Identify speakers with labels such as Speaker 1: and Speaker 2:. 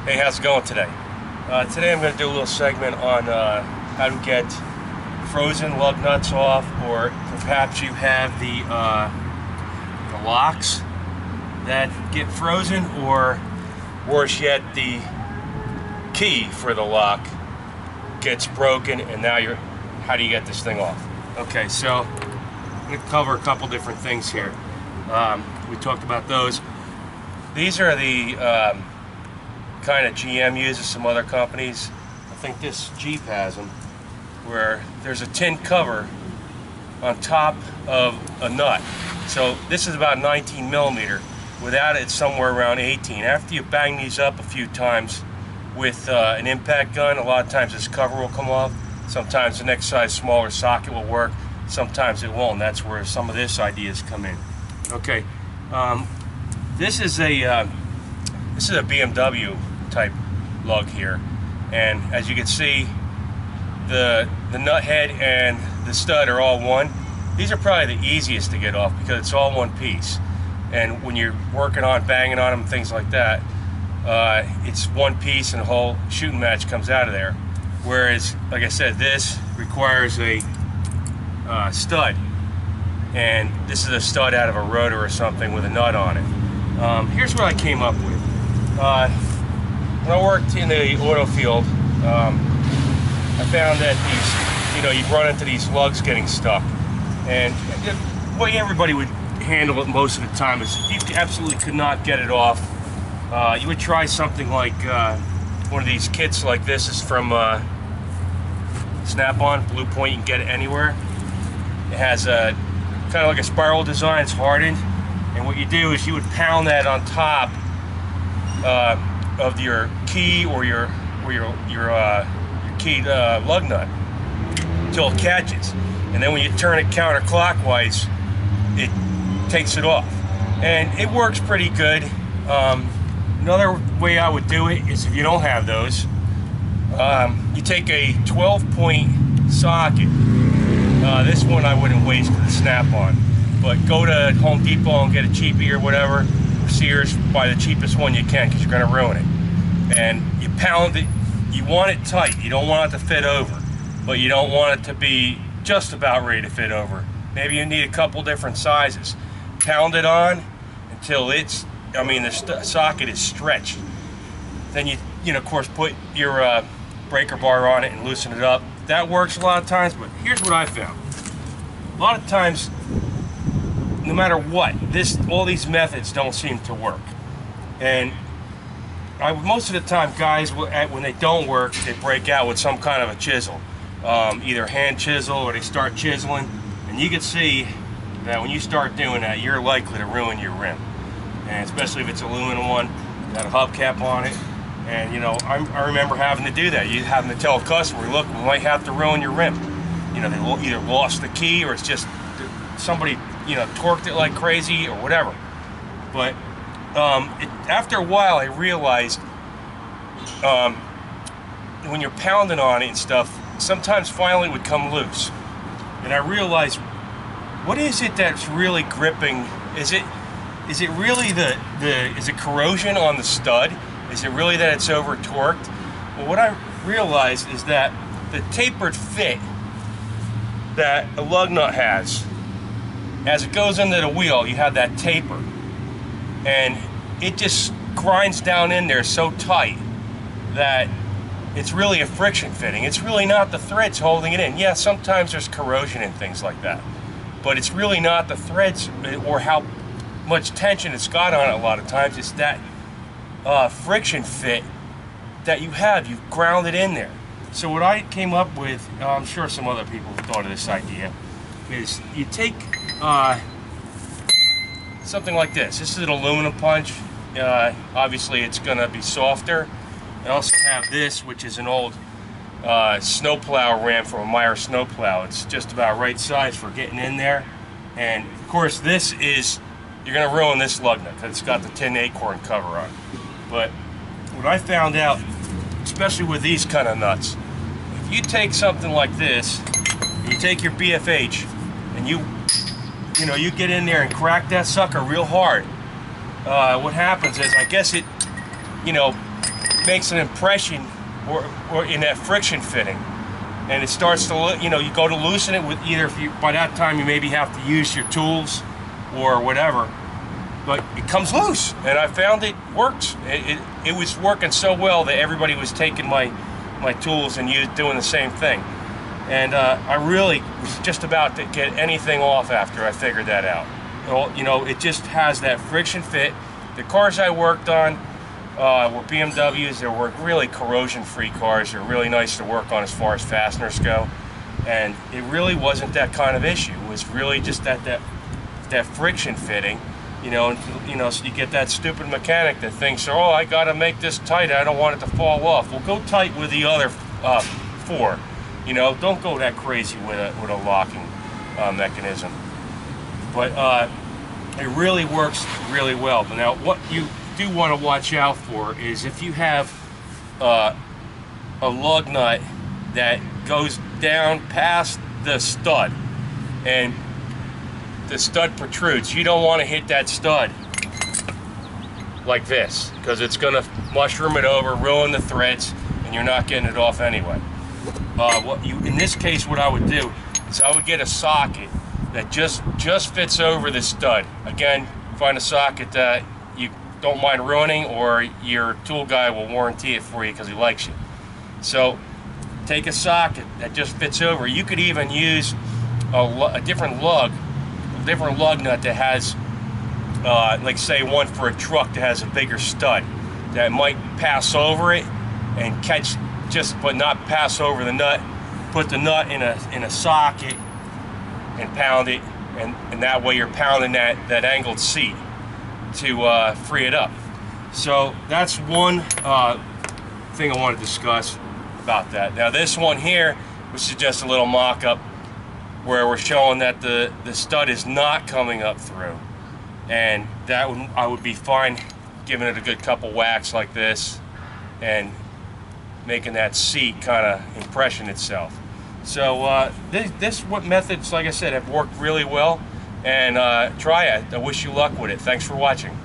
Speaker 1: Hey, how's it going today? Today I'm going to do a little segment on how to get frozen lug nuts off, or perhaps you have the locks that get frozen, or worse yet, the key for the lock gets broken, and now how do you get this thing off? Okay, so I'm going to cover a couple different things here. We talked about those. These are the kind of GM uses, some other companies. I think this Jeep has them, where there's a tin cover on top of a nut. So this is about 19 millimeter. Without it, it's somewhere around 18. After you bang these up a few times with an impact gun, a lot of times this cover will come off. Sometimes the next size smaller socket will work. Sometimes it won't. That's where some of this ideas come in. Okay, this is a BMW type lug here, and as you can see, the nut head and the stud are all one. These are probably the easiest to get off because it's all one piece, and when you're working on banging on them, things like that, it's one piece and the whole shooting match comes out of there. Whereas, like I said, this requires a stud, and this is a stud out of a rotor or something with a nut on it. Here's what I came up with. When I worked in the oil field, I found that you run into these lugs getting stuck, and the way everybody would handle it most of the time is if you absolutely could not get it off, you would try something like one of these kits like this. Is from Snap-on, Blue Point. You can get it anywhere. It has a kind of like a spiral design. It's hardened, and what you do is you would pound that on top of your key or your keyed lug nut until it catches, and then when you turn it counterclockwise, it takes it off, and it works pretty good. Another way I would do it is, if you don't have those, you take a 12-point socket. This one I wouldn't waste because it's Snap-on, but go to Home Depot and get a cheapie or whatever, or Sears, buy the cheapest one you can, because you're going to ruin it. And you pound it. You want it tight. You don't want it to fit over, but you don't want it to be just about ready to fit over. Maybe you need a couple different sizes. Pound it on until the socket is stretched. Then you of course put your breaker bar on it and loosen it up. That works a lot of times, but here's what I found. A lot of times, no matter what, all these methods don't seem to work. And most of the time, guys, when they don't work, they break out with some kind of a chisel, either hand chisel, or they start chiseling. And you can see that when you start doing that, you're likely to ruin your rim. And especially if it's aluminum one, got a hubcap on it. And I remember having to do that. You having to tell a customer, look, we might have to ruin your rim. They either lost the key, or it's just somebody torqued it like crazy, or whatever. But after a while, I realized when you're pounding on it and stuff, sometimes finally it would come loose. And I realized, what is it that's really gripping? Is it really is it corrosion on the stud? Is it really that it's over torqued? Well, what I realized is that the tapered fit that a lug nut has, as it goes into the wheel, you have that taper, and it just grinds down in there so tight that it's really a friction fitting. It's really not the threads holding it in. Yeah, sometimes there's corrosion and things like that, but it's really not the threads or how much tension it's got on it. A lot of times it's that friction fit that you've ground it in there. So what I came up with, I'm sure some other people have thought of this idea, is you take something like this. This is an aluminum punch. Obviously it's going to be softer. I also have this, which is an old snowplow ram from a Meyer snowplow. It's just about right size for getting in there. And of course this is, you're going to ruin this lug nut because it's got the tin acorn cover on it. But what I found out, especially with these kind of nuts, if you take something like this, you take your BFH and you get in there and crack that sucker real hard, what happens is, I guess it, makes an impression or in that friction fitting, and it starts to, you know, you go to loosen it with either, if you, by that time you maybe have to use your tools or whatever, but it comes loose, and I found it works. It was working so well that everybody was taking my tools and doing the same thing. And I really was just about to get anything off after I figured that out. Well, you know, it just has that friction fit. The cars I worked on were BMWs. They were really corrosion-free cars. They're really nice to work on as far as fasteners go. And it really wasn't that kind of issue. It was really just that friction fitting. You know, so you get that stupid mechanic that thinks, oh, I got to make this tight. I don't want it to fall off. Well, go tight with the other 4. You know, don't go that crazy with a locking mechanism. But it really works really well. But now, what you do want to watch out for is if you have a lug nut that goes down past the stud and the stud protrudes, you don't want to hit that stud like this, because it's going to mushroom it over, ruin the threads, and you're not getting it off anyway. In this case, what I would do is I would get a socket that just fits over the stud. Again, find a socket that you don't mind ruining, or your tool guy will warranty it for you because he likes you. So take a socket that just fits over. You could even use a different lug nut that has, like say one for a truck that has a bigger stud that might pass over it and catch, but not pass over the nut. Put the nut in a socket and pound it, and that way you're pounding that angled seat to free it up. So that's one thing I want to discuss about that. Now this one here, which is just a little mock-up where we're showing that the stud is not coming up through, and that I would be fine giving it a good couple whacks like this and making that seat kind of impression itself. So this methods, like I said, have worked really well, and try it. I wish you luck with it. Thanks for watching.